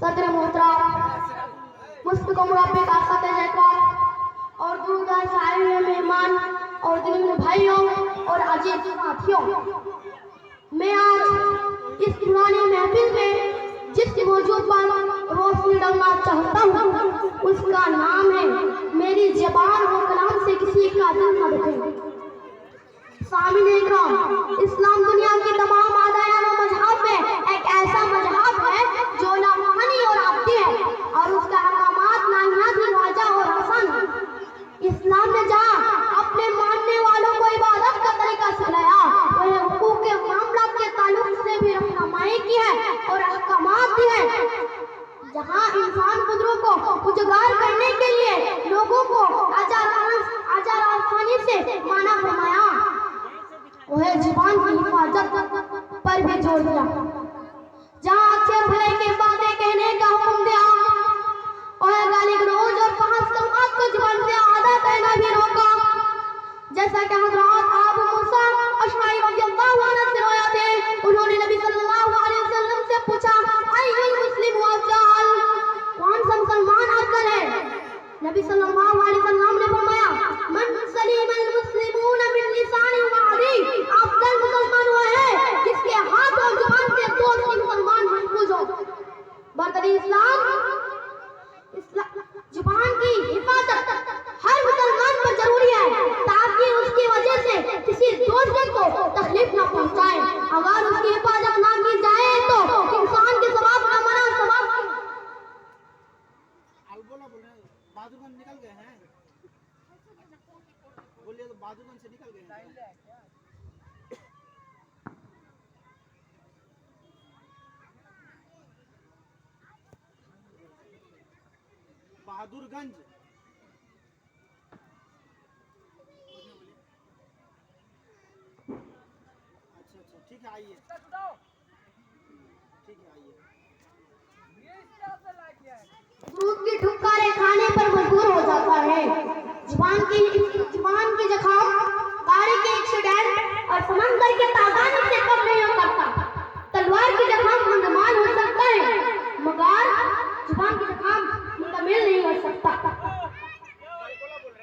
सदर मोहतरम मुस्तक मुरब्बे का सत्य जयकार और दूरदराज से आए हुए मेहमान और दिल में भाइयों और अजीज साथियों, मैं आज इस पुरानी महफिल में जिस मौजूद पर रोशनी डालना चाहता हूँ उसका नाम है मेरी ज़बान और कलाम से किसी का दिल न दुखे। सामने इकराम, इस्लाम दुनिया की तमाम आदायान और मजहब में एक ऐसा मजहब है जो ना मानी और आती है और उसका अहकामात नाहियात वाजा और हसन। इस्लाम ने जहाँ अपने मानने वालों को इबादत का तरीका सिखाया, वह हुकूक के मामलात के ताल्लुक से भी रहनुमाई की है और अहकामात दी है। जहाँ इंसान कुदरत को उजागर करने के लिए लोगों को आजार आसानी से माना फरमाया, वह जुबान की हिफाजत पर भी जोर दिया। जहाँ अच्छे भले की बातें कहने का हुक्म दिया, वह गाली गलौज और फहश कलमात को जुबान से आधा कहना भी रोका। जैसा कि हज़रत अबू मूसा अशअरी रज़ियल्लाहु अन्हु से रिवायत है, उन्होंने नबी सल्लल्लाहु अलैहि वसल्लम से पूछा, अय्युल मुस्लिम अफ़ज़ल, कौन सा मुसलमान अफ़ज़ल है? नबी सल्लल्लाहु अलैहि वसल्लम ने फरमाया, मन सलीमल मुस्लिमून मिन लिसानिही व यदिही, अफ़ज़ल मुसलमान वह है जिसके हाथ और जुबान से दोनों मुसलमान महफूज हो। बरकत इस्लाम जुबान की हिफाजत हर मुसलमान पर जरूरी है ताकि उसकी वजह से किसी दूसरे को तकलीफ न पहुंचाए। अगर उसकी हिफाजत ना की जाए तो इंसान के सवाब न मना सवाब बाजूगन निकल गए हैं, बोलिए तो बाजूगन से निकल गए हैं। बहादुरगंज। अच्छा अच्छा, ठीक है, आइए, ठीक है, आइए। दूध की ठुक्कारे खाने पर मजबूर हो जाता है। जुबान की जखाम, गाड़ी के एक्सीडेंट और समंदर के तादानी से कम नहीं हो सकता। तलवार की जखाम मुंदमान हो सकता है मगर जुबान की जखाम मुकम्मल नहीं हो सकता।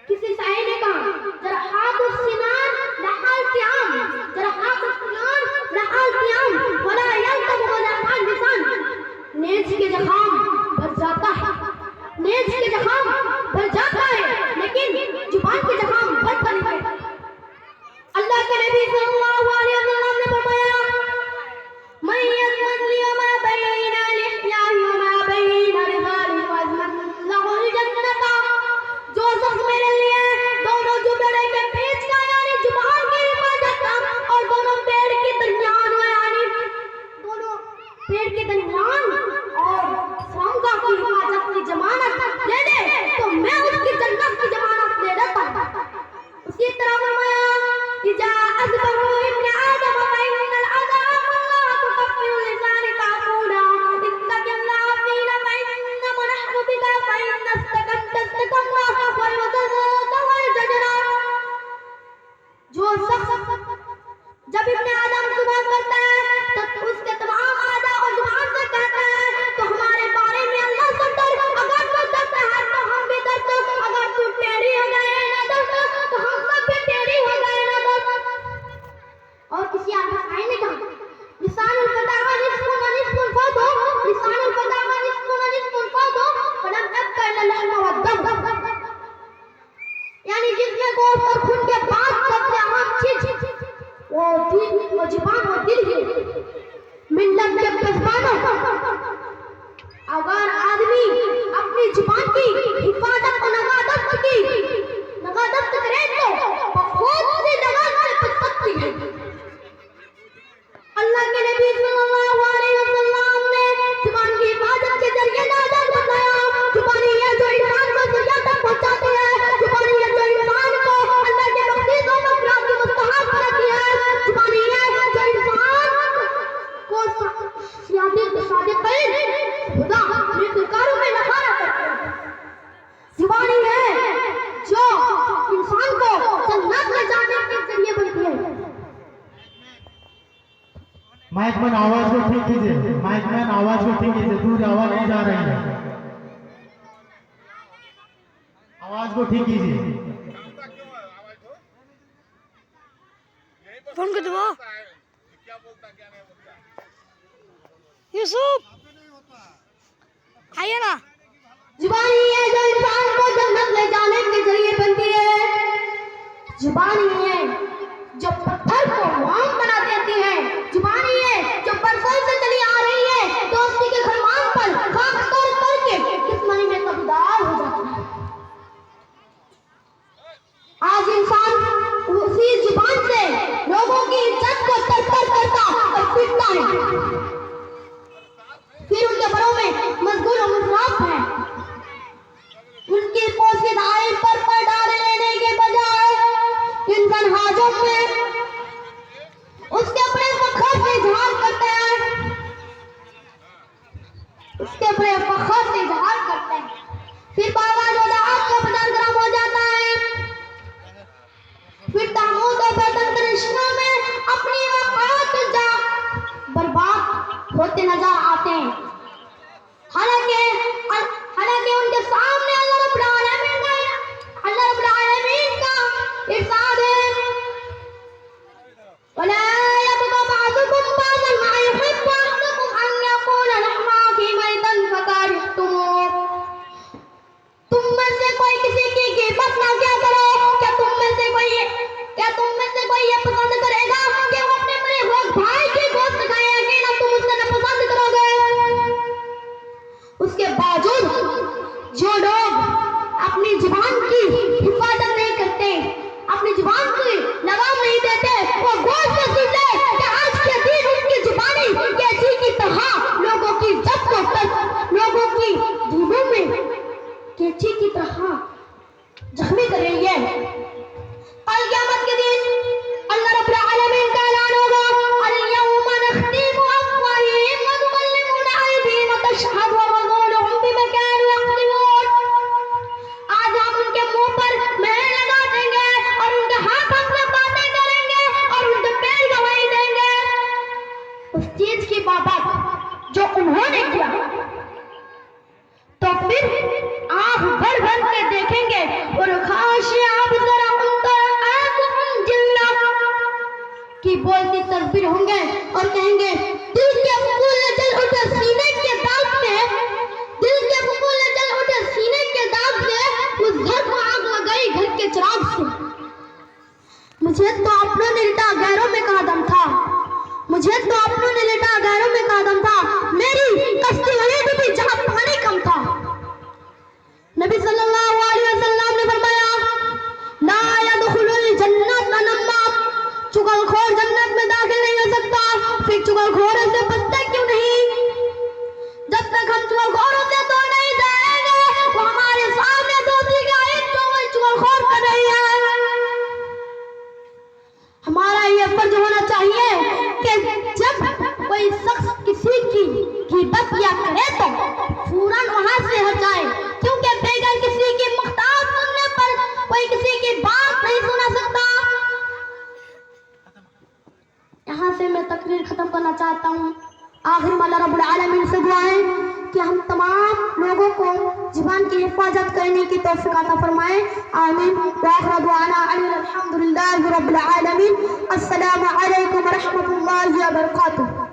किसी शायर ने कहा, जरहातुस सिनान लहाल क़ियाम, जरहातुस सिनान लहाल क़ियाम वला यल्तम वला लिसान। नेज़ के जखाम भर जाता है, नेज़ के जखाम भर जाता है लेकिन जुबान के जखाम भरता नहीं है। अल्लाह के नबी सल्लल्लाहु अलैहि वसल्लम ने फरमाया, मैं यज़मन मा बैना लिह्याहि व मा बैना रिज़ालि वज़मन जन्नता। जो शख्स मेरे लिए दोनों जुबड़े के बीच का यानी जुबान की हिफाजत का और दोनों पेड़ के दरमियान यानी दोनों पेड़ के दरमियान और सौंगा की हिफाजत की जमानत दे दे तो मैं उसकी जन्नत की जमानत दे देता हूं। उसी तरह फरमाया, इजा अज़बहु इब्न आदम फइन्नल अज़ाम अल्लाह तुकफ्फिरु लिसानि ताक़ूला इत्तक़िल्लाह फ़ीना फइन्ना मनहनु बिका फइन्नस्तकन्ना वयवज़ज़ता वयजरा। जो शख्स जब इब्न आदम सुबह करता है तो उसके तमाम आदा और जुबान से कहता है, तो हमारे बारे में अल्लाह से डर। अगर तू डरता है तो हम भी डरते, अगर तू टेढ़ी हो गए ना डरते तो हम सब भी टेढ़ी हो गए ना डरते। और किसी आदमी ने कहा, लिसानुल फदावा निस्फुन व निस्फुन फदो, लिसानुल फदावा निस्फुन व निस्फुन फदो फलम अबका इल्ला लहम व दम। यानी जिसमें गोश्त और खून के बाद सबसे अहम चीज वो दिल, वो जुबान और दिल ही। मिल्लत के पेशवानों, अगर आदमी अपनी जुबान की हिफाजत और नगादत करे तो बहुत सी लगान से बच सकती है। अल्लाह के नबी सल्लल्लाहु अलैहि वसल्लम ने जुबान की हिफाजत के जरिए नाजात बताया। जुबान ये जो इंसान को दुनिया तक पहुंचाती है, जुबान ये जो इंसान माइक मैन आवाज को ठीक कीजिए, माइक मैन आवाज को ठीक कीजिए, दूर आवाज नहीं जा रही है, आवाज को ठीक कीजिए। फोन कर दो यूसुफ, आइए ना। जुबान ही है जो इंसान को जन्नत ले जाने के जरिए बनती है। जुबान ही है जो पत्थर को वाम बना देती है। जुबान ही है जो बरसों से चली आ रही है, दोस्ती के फरमान पर खाक कर करके दुश्मनी में कबूदार हो जाती है। आज इंसान उसी जुबान से लोगों की इज्जत को तरतर करता और पीटता है, फिर उनके बरों में मजबूर और मुजराफ है। उनकी पोशीदाई पर डाल लेने के बजाय इंसान हाजत में उसके अपने फखर से इजहार करते हैं, उसके अपने फखर से इजहार करते हैं। फिर बाबा जो दाद का बदन गर्म हो जाता है, फिर दामोद और बदन के रिश्तों में अपनी औकात जा बर्बाद होते नजर आते हैं। हालांकि उनके सामने अल्लाह रब्बुल आलमीन का इरशाद है, वला यबगा बअदुकुम बअदन मा युहिब्बु अहदुकुम अन यकूना लहमा फी मैतन फकरिहतुमूह। तुम में से कोई किसी की ग़ीबत ना किया करो। क्या तुम में से कोई ये पसंद करेगा कि वो अपने मरे हुए भाई की गोश्त खाए? अकेला तुम उससे न पसंद करोगे। उसके बावजूद जो लोग अपनी जुबान की हिफाजत नहीं करते, अपनी जुबान की लगाम नहीं देते, वो गौर से सुन ले कि आज के दिन उनकी जुबानी कैसी की तरह लोगों की इज्जत को लोगों की दिलों में कैची की तरह जख्मी कर रही है। कल क़यामत के दिन अल्लाह रब्बुल आलमीन का ऐलान होगा, अल-यौमा नख्तिमु अफ़वाहिहिम व तुकल्लिमुना अयदीहिम व तशहदु अर्जुलुहुम बिमा कानू यक्सिबून। आज हम उनके मुंह पर मेहर लगा देंगे और उनके हाथ अपने बातें करेंगे और उनके पैर गवाही देंगे उस चीज की बाबत जो उन्होंने किया। तो फिर आप भर भर के देखेंगे और की बोलती तस्वीर होंगे और कहेंगे, दिल के फूल जल उठे सीने के दाग में, दिल के फूल जल उठे सीने के दाग से उस घर को आग लगाई घर के चिराग से। मुझे तो अपनों ने लिटा गैरों में कहा दम था, मुझे तो अपनों ने लिटा गैरों में कहा दम था, मेरी कश्ती वहीं डूबी जहां पानी कम था। नबी सल्लल्लाहु अलैहि वसल्लम ने फरमाया, ला यदखुलुल जन्नत नम्माम, चुगलखोर जन्नत में दाखिल नहीं हो सकता। फिर चुगलखोर से बचते क्यों नहीं? जब तक हम चुगलखोरों से दूर नहीं जाएंगे, वो हमारे सामने दूसरी का एक चुगलखोर कर रही है। हमारा ये फर्ज होना चाहिए कि जब कोई शख्स किसी की ग़ीबत या करे तो फौरन वहां से हट जाए, क्योंकि बेगर किसी की मुख्तार सुनने पर कोई किसी की बात नहीं सुना सकता। यहाँ से मैं तकरीर खत्म करना चाहता हूँ। आखिर में अल्लाह रब्बुल आलमीन से दुआ है कि हम तमाम लोगों को जुबान की हिफाजत करने की तौफीक अता फरमाए। आमीन। व आखिर दुआना अल्हम्दुलिल्लाहि रब्बिल आलमीन। अस्सलामु अलैकुम व रहमतुल्लाहि व बरकातुहू।